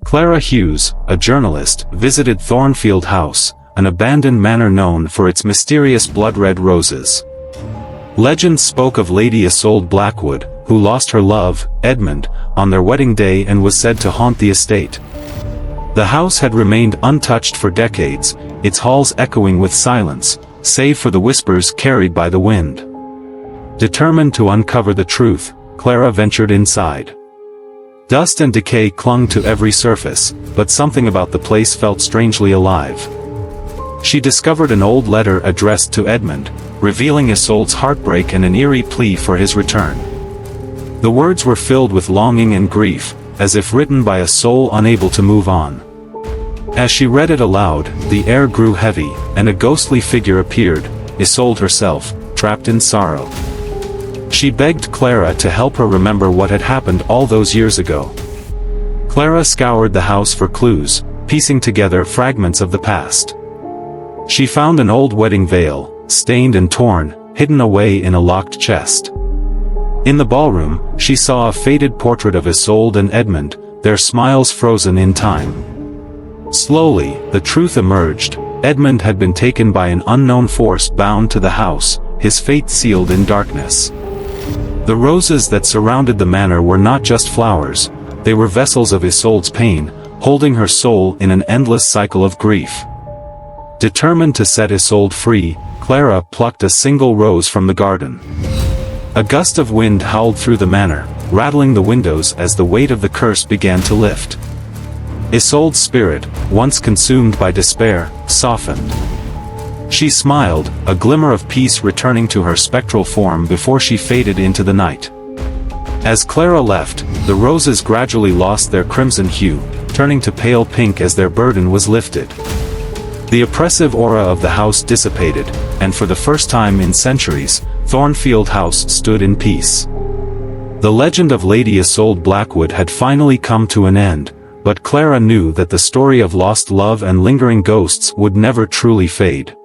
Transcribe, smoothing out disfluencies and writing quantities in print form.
Clara Hughes, a journalist, visited Thornfield House, an abandoned manor known for its mysterious blood-red roses. Legend spoke of Lady Isolde Blackwood, who lost her love, Edmund, on their wedding day and was said to haunt the estate. The house had remained untouched for decades, its halls echoing with silence, save for the whispers carried by the wind. Determined to uncover the truth, Clara ventured inside. Dust and decay clung to every surface, but something about the place felt strangely alive. She discovered an old letter addressed to Edmund, revealing Isolde's heartbreak and an eerie plea for his return. The words were filled with longing and grief, as if written by a soul unable to move on. As she read it aloud, the air grew heavy, and a ghostly figure appeared, Isolde herself, trapped in sorrow. She begged Clara to help her remember what had happened all those years ago. Clara scoured the house for clues, piecing together fragments of the past. She found an old wedding veil, stained and torn, hidden away in a locked chest. In the ballroom, she saw a faded portrait of Isolde and Edmund, their smiles frozen in time. Slowly, the truth emerged. Edmund had been taken by an unknown force bound to the house, his fate sealed in darkness. The roses that surrounded the manor were not just flowers, they were vessels of Isolde's pain, holding her soul in an endless cycle of grief. Determined to set Isolde free, Clara plucked a single rose from the garden. A gust of wind howled through the manor, rattling the windows as the weight of the curse began to lift. Isolde's spirit, once consumed by despair, softened. She smiled, a glimmer of peace returning to her spectral form before she faded into the night. As Clara left, the roses gradually lost their crimson hue, turning to pale pink as their burden was lifted. The oppressive aura of the house dissipated, and for the first time in centuries, Thornfield House stood in peace. The legend of Lady Isolde Blackwood had finally come to an end, but Clara knew that the story of lost love and lingering ghosts would never truly fade.